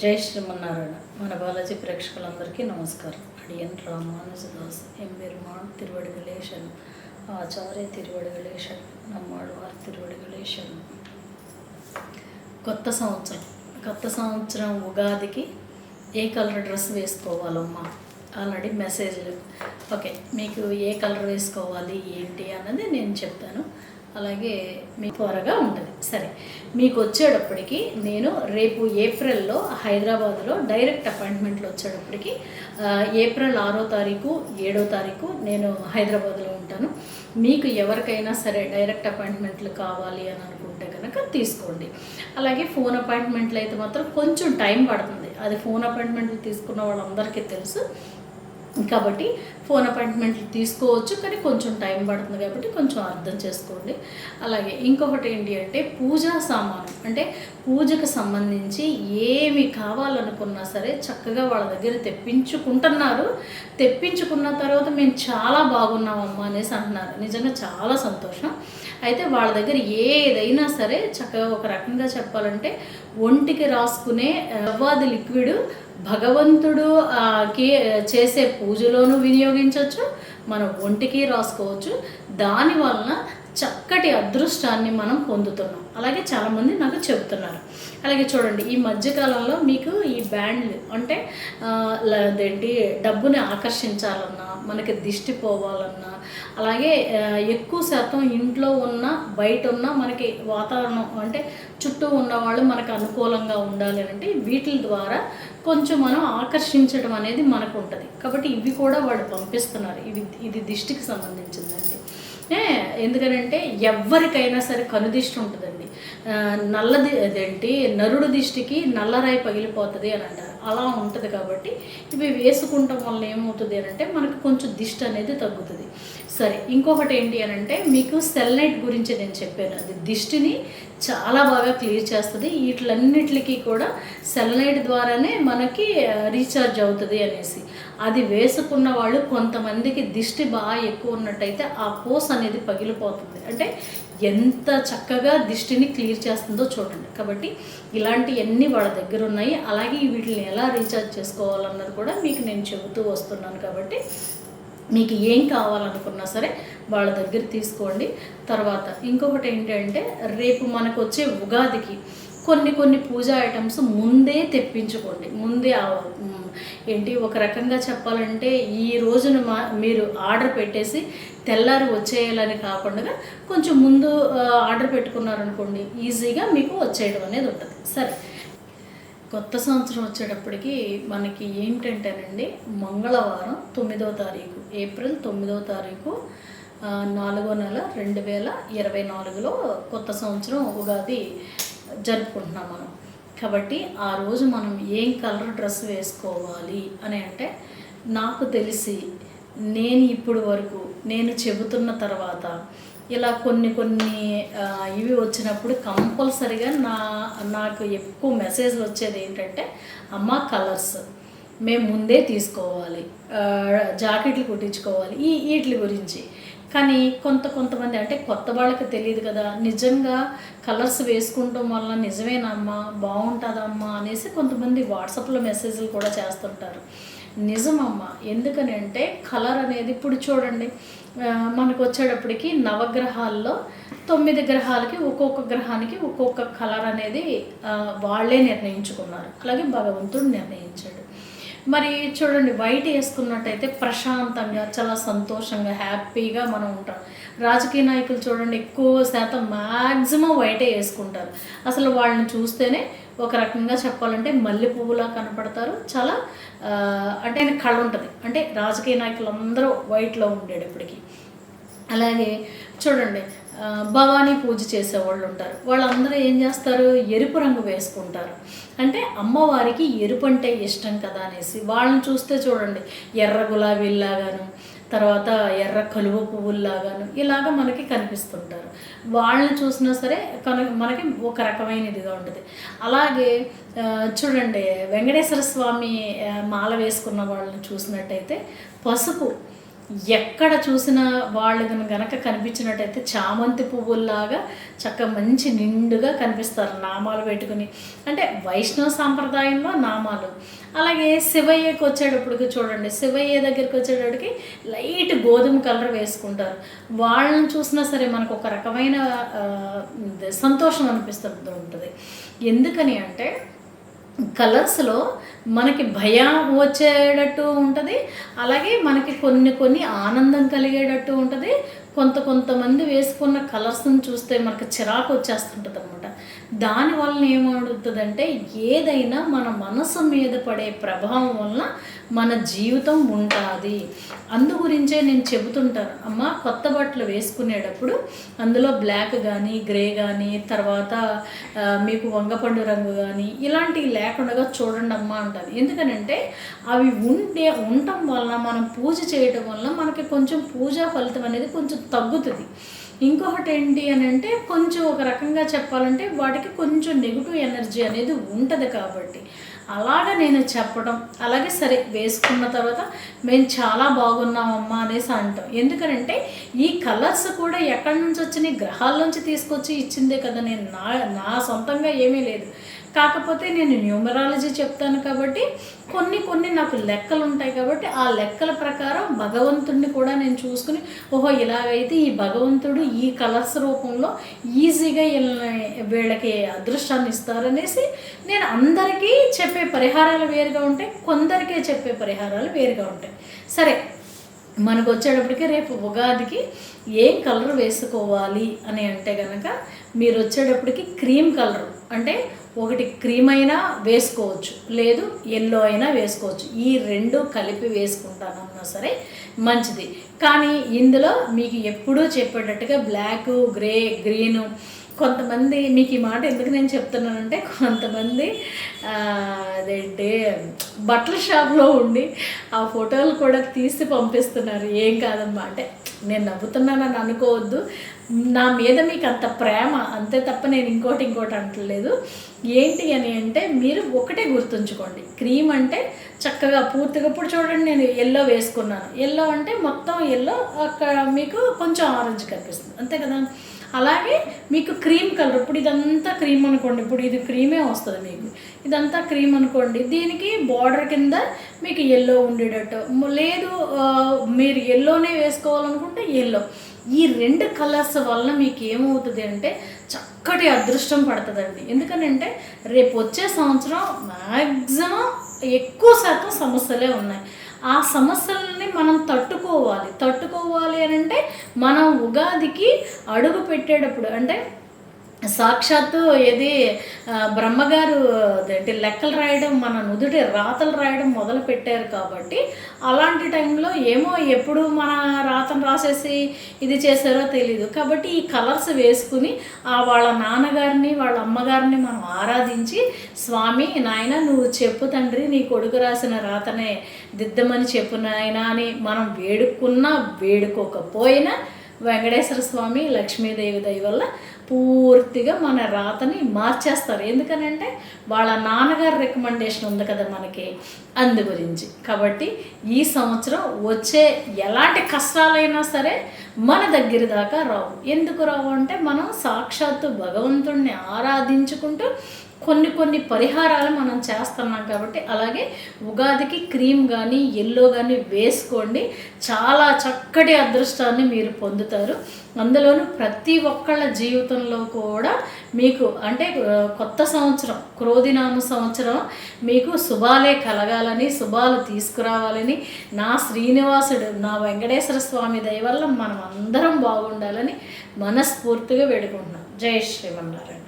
జై శ్రీమన్నారాయణ. మన బాలాజీ ప్రేక్షకులందరికీ నమస్కారం. అడియన్ రామానుజదాస్ எம்பெருமான் திருவடிகளேசன் ఆచార్య తిరువడిగళేశన్ నమ్మాళ్ళవారి తిరువడిగళేశన్. కొత్త సంవత్సరం ఉగాదికి ఏ కలర్ డ్రెస్ వేసుకోవాలమ్మా ఆల్రెడీ మెసేజ్లు. ఓకే, మీకు ఏ కలర్ వేసుకోవాలి ఏంటి అన్నది నేను చెప్తాను. అలాగే మీకు త్వరగా ఉంటుంది. సరే, మీకు వచ్చేటప్పటికి నేను రేపు ఏప్రిల్లో హైదరాబాద్లో డైరెక్ట్ అపాయింట్మెంట్లు వచ్చేటప్పటికి ఏప్రిల్ 6వ తారీఖు 7వ తారీఖు నేను హైదరాబాద్లో ఉంటాను. మీకు ఎవరికైనా సరే డైరెక్ట్ అపాయింట్మెంట్లు కావాలి అని అనుకుంటే కనుక తీసుకోండి. అలాగే ఫోన్ అపాయింట్మెంట్లు అయితే మాత్రం కొంచెం టైం పడుతుంది. అది ఫోన్ అపాయింట్మెంట్లు తీసుకున్న వాళ్ళందరికీ తెలుసు కాబట్టి ఫోన్ అపాయింట్మెంట్లు తీసుకోవచ్చు, కానీ కొంచెం టైం పడుతుంది కాబట్టి కొంచెం అర్థం చేసుకోండి. అలాగే ఇంకొకటి ఏంటి అంటే పూజా సామాను, అంటే పూజకు సంబంధించి ఏమి కావాలనుకున్నా సరే చక్కగా వాళ్ళ దగ్గర తెప్పించుకుంటున్నారు. తెప్పించుకున్న తర్వాత మేము చాలా బాగున్నామమ్మా అనేసి అంటున్నారు. నిజంగా చాలా సంతోషం. అయితే వాళ్ళ దగ్గర ఏదైనా సరే చక్కగా ఒక రకంగా చెప్పాలంటే ఒంటికి రాసుకునే రవ్వాది లిక్విడ్ భగవంతుడు చేసే పూజలోనూ వినియోగించవచ్చు, మన ఒంటికి రాసుకోవచ్చు. దానివలన చక్కటి అదృష్టాన్ని మనం పొందుతున్నాం. అలాగే చాలామంది నాకు చెబుతున్నారు. అలాగే చూడండి, ఈ మధ్యకాలంలో మీకు ఈ బ్యాండ్లు అంటే అదేంటి డబ్బుని ఆకర్షించాలన్నా, మనకి దిష్టి పోవాలన్నా, అలాగే ఎక్కువ శాతం ఇంట్లో ఉన్న బయట ఉన్న మనకి వాతావరణం అంటే చుట్టూ ఉన్నవాళ్ళు మనకు అనుకూలంగా ఉండాలి అంటే వీటి ద్వారా కొంచెం మనం ఆకర్షించడం అనేది మనకు ఉంటుంది. కాబట్టి ఇవి కూడా వాళ్ళు పంపిస్తున్నారు. ఇది దిష్టికి సంబంధించిందండి. ఎందుకనంటే ఎవరికైనా సరే కనుదిష్టి ఉంటుందండి. నల్లది అదేంటి నరుడు దిష్టికి నల్లరాయి పగిలిపోతుంది అని అంటారు. అలా ఉంటుంది. కాబట్టి ఇవి వేసుకుంటాం వల్ల ఏమవుతుంది అని అంటే మనకు కొంచెం దిష్టి అనేది తగ్గుతుంది. సరే, ఇంకొకటి ఏంటి అని అంటే మీకు సెలనైట్ గురించి నేను చెప్పాను. అది దిష్టిని చాలా బాగా క్లియర్ చేస్తుంది. వీటిలన్నిటికీ కూడా సెలనైట్ ద్వారానే మనకి రీఛార్జ్ అవుతుంది అనేసి. అది వేసుకున్న వాళ్ళు కొంతమందికి దిష్టి బాగా ఎక్కువ ఉన్నట్టయితే ఆ పోస్ అనేది పగిలిపోతుంది. అంటే ఎంత చక్కగా దిష్టిని క్లియర్ చేస్తుందో చూడండి. కాబట్టి ఇలాంటివన్నీ వాళ్ళ దగ్గర ఉన్నాయి. అలాగే వీటిని ఎలా రీఛార్జ్ చేసుకోవాలన్నది కూడా మీకు నేను చెబుతూ వస్తున్నాను. కాబట్టి మీకు ఏం కావాలనుకున్నా సరే వాళ్ళ దగ్గర తీసుకోండి. తర్వాత ఇంకొకటి ఏంటంటే రేపు మనకు వచ్చే ఉగాదికి కొన్ని పూజా ఐటమ్స్ ముందే తెప్పించుకోండి. ముందే ఏంటి ఒక రకంగా చెప్పాలంటే ఈ రోజున మీరు ఆర్డర్ పెట్టేసి తెల్లారి వచ్చేయాలని కాకుండా కొంచెం ముందు ఆర్డర్ పెట్టుకున్నారనుకోండి, ఈజీగా మీకు వచ్చేయడం అనేది ఉంటుంది. సరే, కొత్త సంవత్సరం వచ్చేటప్పటికి మనకి ఏంటంటేనండి మంగళవారం 9వ తారీఖు ఏప్రిల్ 9వ తారీఖు 4వ నెల 2024లో కొత్త సంవత్సరం ఉగాది జరుపుకుంటున్నాం మనం. కాబట్టి ఆ రోజు మనం ఏం కలర్ డ్రెస్ వేసుకోవాలి అని అంటే నాకు తెలిసి నేను ఇప్పుడు వరకు నేను చెబుతున్న తర్వాత ఇలా కొన్ని ఇవి వచ్చినప్పుడు కంపల్సరిగా నాకు ఎక్కువ మెసేజ్లు వచ్చేది ఏంటంటే అమ్మ కలర్స్ మేము ముందే తీసుకోవాలి, జాకెట్లు కుట్టించుకోవాలి, వీటి గురించి. కానీ కొంతమంది అంటే కొత్త వాళ్ళకి తెలియదు కదా, నిజంగా కలర్స్ వేసుకుంటాం వల్ల నిజమేనమ్మా బాగుంటుందమ్మా అనేసి కొంతమంది వాట్సాప్లో మెసేజ్లు కూడా చేస్తుంటారు. నిజమమ్మా, ఎందుకనంటే కలర్ అనేది ఇప్పుడు చూడండి మనకు వచ్చేటప్పటికి నవగ్రహాల్లో 9 గ్రహాలకి ఒక్కొక్క గ్రహానికి ఒక్కొక్క కలర్ అనేది వాళ్ళే నిర్ణయించుకున్నారు. అలాగే భగవంతుడు నిర్ణయించాడు. మరి చూడండి, వైట్ వేసుకున్నట్టయితే ప్రశాంతంగా చాలా సంతోషంగా హ్యాపీగా మనం ఉంటాం. రాజకీయ నాయకులు చూడండి ఎక్కువ శాతం మ్యాక్సిమం వైటే వేసుకుంటారు. అసలు వాళ్ళని చూస్తేనే ఒక రకంగా చెప్పాలంటే మల్లె పువ్వులా కనపడతారు. చాలా అంటే ఆయన కళ ఉంటుంది. అంటే రాజకీయ నాయకులు అందరూ వైట్లో ఉండేటప్పటికి. అలాగే చూడండి భవానీ పూజ చేసేవాళ్ళు ఉంటారు. వాళ్ళందరూ ఏం చేస్తారు, ఎరుపు రంగు వేసుకుంటారు. అంటే అమ్మవారికి ఎరుపు అంటే ఇష్టం కదా అనేసి. వాళ్ళని చూస్తే చూడండి ఎర్ర గులాబీలాగాను, తర్వాత ఎర్ర కలువ పువ్వుల్లాగాను ఇలాగ మనకి కనిపిస్తుంటారు. వాళ్ళని చూసినా సరే మనకి ఒక రకమైన ఇదిగా ఉంటుంది. అలాగే చూడండి వెంకటేశ్వర స్వామి మాల వేసుకున్న వాళ్ళని చూసినట్టయితే పసుపు ఎక్కడ చూసినా వాళ్ళు గనక కనిపించినట్టయితే చామంతి పువ్వుల్లాగా మంచి నిండుగా కనిపిస్తారు నామాలు పెట్టుకుని. అంటే వైష్ణవ సాంప్రదాయంలో నామాలు. అలాగే శివయ్యకి వచ్చేటప్పటికి చూడండి, శివయ్య దగ్గరికి వచ్చేటప్పటికి లైట్ గోధుమ కలర్ వేసుకుంటారు. వాళ్ళని చూసినా సరే మనకు ఒక రకమైన సంతోషం అనిపిస్తూ ఉంటుంది. ఎందుకని అంటే కలర్స్లో మనకి భయం వచ్చేటట్టు ఉంటుంది, అలాగే మనకి కొన్ని ఆనందం కలిగేటట్టు ఉంటుంది. కొంతమంది వేసుకున్న కలర్స్ని చూస్తే మనకు చిరాకు వచ్చేస్తుంటుంది అనమాట. దానివల్ల ఏమవుతుందంటే ఏదైనా మన మనసు మీద పడే ప్రభావం వలన మన జీవితం ఉంటుంది. అందు గురించే నేను చెబుతుంటాను, అమ్మ కొత్త బట్టలు వేసుకునేటప్పుడు అందులో బ్లాక్ కానీ గ్రే కానీ తర్వాత మీకు వంగపండు రంగు కానీ ఇలాంటివి లేకుండా చూడండి అమ్మ అంటారు. ఎందుకనంటే అవి ఉండటం వలన మనం పూజ చేయడం వలన మనకి కొంచెం పూజా ఫలితం అనేది కొంచెం తగ్గుతుంది. ఇంకొకటి ఏంటి అని అంటే కొంచెం ఒక రకంగా చెప్పాలంటే వాటికి కొంచెం నెగిటివ్ ఎనర్జీ అనేది ఉంటుంది. కాబట్టి అలాగా నేను చెప్పడం, అలాగే సరే వేసుకున్న తర్వాత మేము చాలా బాగున్నామమ్మా అనేసి అంటాం. ఎందుకనంటే ఈ కలర్స్ కూడా ఎక్కడి నుంచి వచ్చినాయి, గ్రహాల నుంచి తీసుకొచ్చి ఇచ్చిందే కదా. నేను నా సొంతంగా ఏమీ లేదు. కాకపోతే నేను న్యూమరాలజీ చెప్తాను కాబట్టి కొన్ని నాకు లెక్కలు ఉంటాయి కాబట్టి ఆ లెక్కల ప్రకారం భగవంతుడిని కూడా నేను చూసుకుని ఓహో ఇలాగైతే ఈ భగవంతుడు ఈ కలర్స్ రూపంలో ఈజీగా వీళ్ళకి అదృష్టాన్ని ఇస్తారనేసి నేను అందరికీ చెప్పే పరిహారాలు వేరుగా ఉంటాయి, కొందరికే చెప్పే పరిహారాలు వేరుగా ఉంటాయి. సరే, మనకు వచ్చేటప్పటికి రేపు ఉగాదికి ఏం కలర్ వేసుకోవాలి అని అంటే కనుక మీరు వచ్చేటప్పటికి క్రీమ్ కలర్ అంటే ఒకటి క్రీమ్ అయినా వేసుకోవచ్చు, లేదు ఎల్లో అయినా వేసుకోవచ్చు. ఈ రెండు కలిపి వేసుకుంటానన్నా సరే మంచిది. కానీ ఇందులో మీకు ఎప్పుడూ చెప్పేటట్టుగా బ్లాక్, గ్రే, గ్రీను కొంతమంది మీకు ఈ మాట ఎందుకు నేను చెప్తున్నానంటే కొంతమంది అదేంటి బట్టల షాప్లో ఉండి ఆ ఫోటోలు కూడా తీసి పంపిస్తున్నారు. ఏం కాదమ్మా అంటే నేను నవ్వుతున్నానని అనుకోవద్దు, నా మీద మీకు అంత ప్రేమ అంతే తప్ప నేను ఇంకోటి అంటలేదు. ఏంటి అని అంటే మీరు ఒకటే గుర్తుంచుకోండి, క్రీమ్ అంటే చక్కగా పూర్తిగా ఇప్పుడు చూడండి నేను ఎల్లో వేసుకున్నాను, ఎల్లో అంటే మొత్తం ఎల్లో, అక్కడ మీకు కొంచెం ఆరెంజ్ కనిపిస్తుంది అంతే కదా. అలాగే మీకు క్రీమ్ కలర్, ఇప్పుడు ఇదంతా క్రీమ్ అనుకోండి, ఇప్పుడు ఇది క్రీమే వస్తుంది మీకు, ఇదంతా క్రీమ్ అనుకోండి, దీనికి బార్డర్ కింద మీకు ఎల్లో ఉండేటట్టు, లేదు మీరు ఎల్లోనే వేసుకోవాలనుకుంటే ఎల్లో. ఈ రెండు కలర్స్ వల్ల మీకు ఏమవుతుంది అంటే చక్కటి అదృష్టం పడుతుందండి. ఎందుకనంటే రేపు వచ్చే సంవత్సరం మ్యాక్సిమం ఎక్కువ శాతం సమస్యలే ఉన్నాయి. ఆ సమస్యలని మనం తట్టుకోవాలి అని అంటే మనం ఉగాదికి అడుగు పెట్టేటప్పుడు అంటే సాక్షాత్తు ఏది బ్రహ్మగారు లెక్కలు రాయడం, మన నుదుటి రాతలు రాయడం మొదలు పెట్టారు. కాబట్టి అలాంటి టైంలో ఏమో ఎప్పుడు మన రాతను రాసేసి ఇది చేశారో తెలీదు. కాబట్టి ఈ కలర్స్ వేసుకుని వాళ్ళ నాన్నగారిని వాళ్ళ అమ్మగారిని మనం ఆరాధించి, స్వామి నాయన నువ్వు చెప్పు తండ్రి, నీ కొడుకు రాసిన రాతనే దిద్దమని చెప్పు నాయన అని మనం వేడుకోకపోయినా వెంకటేశ్వర స్వామి లక్ష్మీదేవి దయ వల్ల పూర్తిగా మన రాతని మార్చేస్తారు. ఎందుకనంటే వాళ్ళ నాన్నగారి రికమెండేషన్ ఉంది కదా మనకి, అందు గురించి. కాబట్టి ఈ సంవత్సరం వచ్చే ఎలాంటి కష్టాలైనా సరే మన దగ్గర దాకా రావు. ఎందుకు రావు అంటే మనం సాక్షాత్తు భగవంతుడిని ఆరాధించుకుంటూ కొన్ని పరిహారాలు మనం చేస్తున్నాం కాబట్టి. అలాగే ఉగాదికి క్రీమ్ కానీ ఎల్లో కానీ వేసుకోండి, చాలా చక్కటి అదృష్టాన్ని మీరు పొందుతారు. అందులోనూ ప్రతి ఒక్కళ్ళ జీవితంలో కూడా మీకు అంటే కొత్త సంవత్సరం క్రోధినామ సంవత్సరం మీకు శుభాలే కలగాలని, శుభాలు తీసుకురావాలని, నా శ్రీనివాసుడు నా వెంకటేశ్వర స్వామి దయ వల్ల మనం అందరం బాగుండాలని మనస్ఫూర్తిగా వేడుకుంటున్నాం. జై శ్రీమన్నారాయణ.